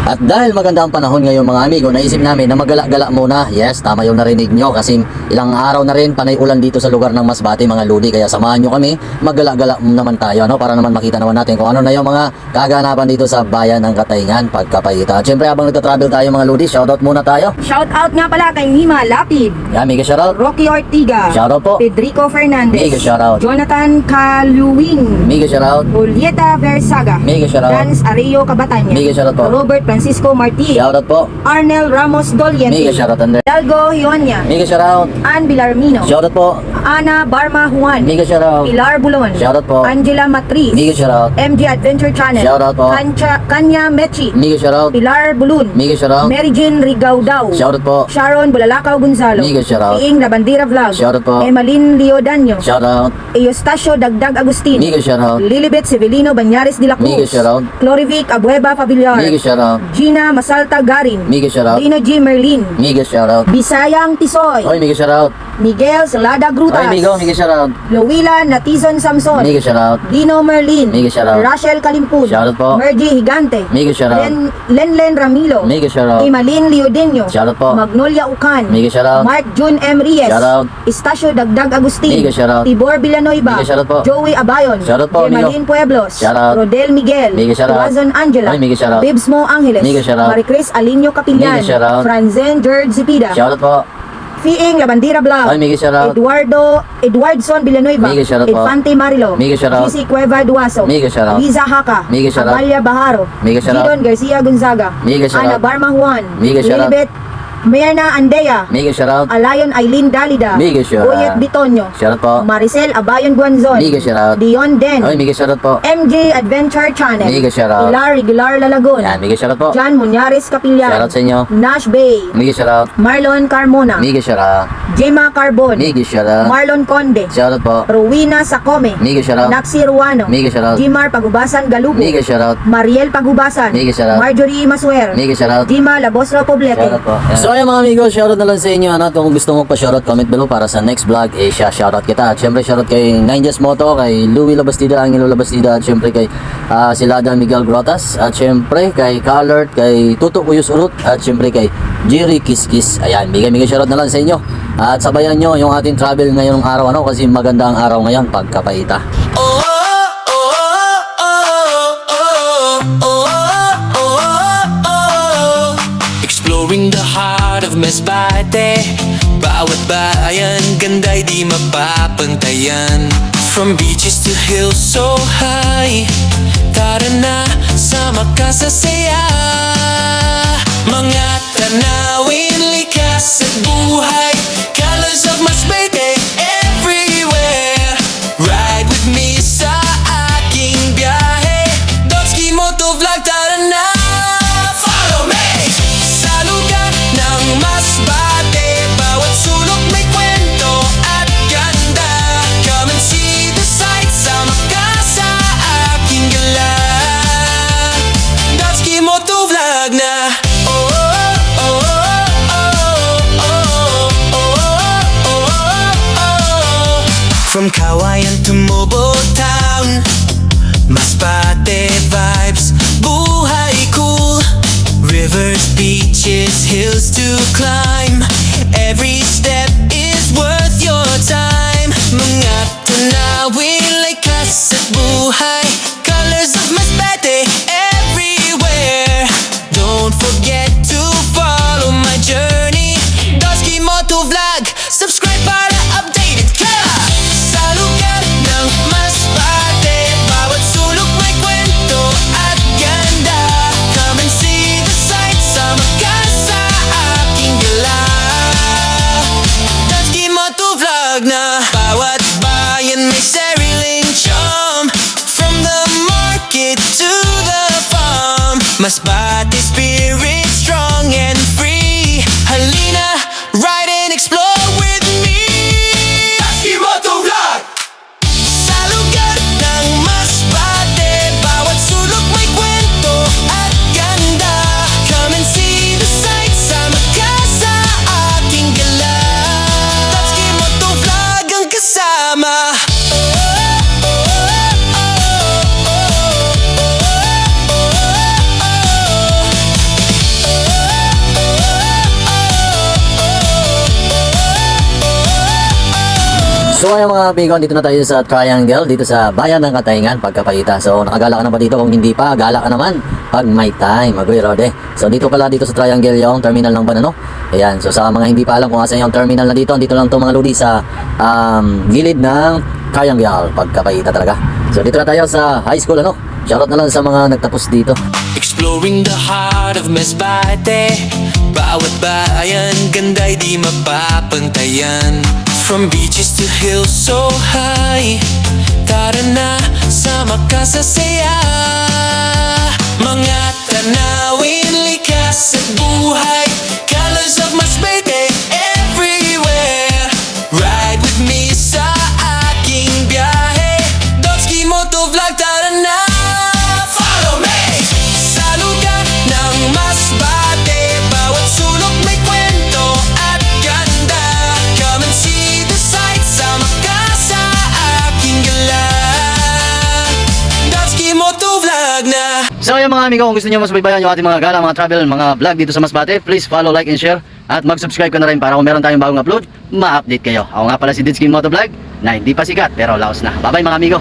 At dahil maganda ang panahon ngayon mga amigo, naisip namin na maggala-gala muna. Yes, tama yung narinig nyo kasi ilang araw na rin panay ulan dito sa lugar ng Masbate mga lodi. Kaya samahan nyo kami, maggala-gala naman tayo para naman makita naman natin kung ano na yung mga kaganapan dito sa bayan ng Katayngan, Pagkapayita. At syempre habang nagtatravel tayo mga lodi, shoutout muna tayo. Shoutout nga pala kay Hima Lapid, Yan, mega shoutout. Rocky Ortiga, Shoutout po. Pedrico Fernandez, Mega shoutout. Jonathan Caluwing, Mega shoutout. Julieta Versaga, Mega shoutout. Dance Areo Cabatanya, Mega shoutout po. Robert Francisco Marti, Shoutout po. Arnel Ramos Doliente, Mega shoutout Andre. Hidalgo Hionia, Mega shoutout. Ann Villarmino, Shoutout po. Ana Barma Juan, Mega shoutout. Pilar Bulon, Shoutout po. Angela Matriz, Mega shoutout. MG Adventure Channel, Shoutout po. Kanya Mechi, Mega shoutout. Pilar Bulun, Mega shoutout. Mary Jean Rigaudao, Shoutout po. Sharon Bulalakaw Gonzalo, Mega shoutout. Fiing Labandira Vlog, Shoutout po. Emalyn Leodanyo, Shoutout. Eustacio Dagdag Agustin, Mega shoutout. Lilibet Severino Banyares de la Cruz, Mega shoutout. Clorivic Abueva Favillar, Mega shoutout. Gina Masalta Garin, Mega shoutout. Dino G. Merlin, Mega shoutout. Bisayang Tisoy, Oy, mega shoutout. Miguel Salada Grutas, Oy, mega shoutout. Lowila Natizon Samson, Mega shoutout. Dino Merlin, Mega shoutout. Rachel Kalimpun, Shoutout po. Mergy Higante, Mega shoutout. Lenlen Ramilo, Mega shoutout. Imalin Leodenyo, Shoutout po. Magnolia Ucan, Mega shoutout. Mark Jun M. Reyes, Shoutout. Istasyo Dagdag Agustin, Mega shoutout. Tibor Villanueva, Mega shoutout po. Joey Abayon, Shoutout po, Gemalin Pueblos, Shoutout. Rodel Miguel, Mega shoutout. Tuazon Angela, Ay, mega shoutout. Bibs Mo Angeles, Mega shoutout. Maricris Alinio Capillan, Mega shoutout. Franzen George Zipida, Shoutout po. Fiing Labandira Vlog, Ay, mega shoutout. Edwardson Villanueva, Mega shoutout po. Infante Marilo, Mega shoutout. GC Cueva Duaso, Mega shoutout. Liza Haka, Mega shoutout. Amalia Baharo, Mega shoutout. Gidon Garcia Gonzaga, Mega shoutout. Ana Barma Juan, Mega shoutout. Lilibet Myrna Andea, Mega shoutout. Alayon Aileen Dalida, Mega shoutout. Oyet Bitonyo, Shoutout po. Maricel Abayon Guanzon, Mega shoutout. Dion Den, Oy, mega shoutout po. MJ Adventure Channel, Mega shoutout. Pilar Regular Lalagon, Yan, mega shoutout po. John Munyares Capillan, Shoutout sa inyo. Nash Bay, Mega shoutout. Marlon Carmona, Mega shoutout. Gemma Carbon, Mega shoutout. Marlon Conde, Shoutout po. Rowena Sacome, Mega shoutout. Naxi Ruano, Mega shoutout. Jimar Pagubasan Galubo, Mega shoutout. Mariel Pagubasan, Mega shoutout. Marjorie Masuer, Mega shoutout. Jima Labosro Poblete. Shoutout po. So ayun mga amigo, shoutout na lang sa inyo. Kung gusto mo pa-shoutout, comment below para sa next vlog, shoutout kita. At syempre shoutout kay Ninjas Moto, kay Louie Labastida, Angelo Labastida, at syempre kay Silada Miguel Grotas, at syempre kay Calert, kay Tuto Uyos Urut, at syempre kay Jerry Kiskis. Ayan, bigay shoutout na lang sa inyo. At sabayan nyo yung ating travel ngayong araw, kasi maganda ang araw ngayon, Pagkapayita. Exploring the heart of Masbate, bawat bayan, ganda'y di mapapantayan. From beaches to hills so high, tara na, sama ka sa saya. Mga tanawin, likas at buhay, colors of Masbate everywhere. Ride with me sa aking biyahe, Dotski Moto Vlog, tara na. Follow me sa lugar ng Masbate, bawat sulok may kwento at ganda. Come and see the sights, sama ka sa aking gala. Dotski Moto Vlog na. From Kawayan to Mobile Town, Masbate vibes, buhay cool. Rivers, beaches, hills to climb, every step is worth your time. Mga tanawin, likas at buhay, colors of Masbate everywhere. Don't forget to follow my journey, Dotski Moto Vlog, subscribe para updated ka. Sa lugar ng Masbate, bawat sulok may kwento at ganda. Come and see the sights, sama ka sa aking gala. Dotski Moto Vlog na. Bawat bayan may sariling charm, from the market to the farm. Masbate spirit strong and free. Halina, ride and explore with me. Dotski Moto Vlog. Sa lugar ng Masbate, bawat sulok may kwento at ganda. Come and see the sights, sama ka sa aking gala. Dotski Moto Vlog ang kasama. So ayun mga amigo, dito na tayo sa Triangle, dito sa bayan ng Katayngan, Pagkapayita. So nakagala ka na ba dito? Kung hindi pa, gala ka naman pag may time, Agoy Rode. So dito pala dito sa Triangle yung terminal ng Banano. Ayan, so sa mga hindi pa alam kung asan yung terminal na dito, dito lang to mga lodi sa gilid ng Triangle, Pagkapayita talaga. So dito na tayo sa high school ano. Shoutout na lang sa mga nagtapos dito. Exploring the heart of Masbate. Bawat bayan, ganda'y di mapapantayan. From beaches to hills so high, tara na, sama ka sa saya. Mga tanawin, likas at buhay, colors of Masbate everywhere. Ride with me sa aking biyahe, Dotski Moto Vlog, tara na. Follow me sa lugar ng Masbate, bawat sulok may kwento at ganda. Come and see the sights, sama ka sa aking gala. Dotski Moto Vlog na. So yung mga amigo, kung gusto niyo masubaybayan yung ating mga gala, mga travel, mga vlog dito sa Masbate, please follow, like, and share. At mag-subscribe ka na rin para kung meron tayong bagong upload, ma-update kayo. Ako nga pala si Ditsky Motovlog, na hindi pa sikat pero laos na. Bye bye mga amigo.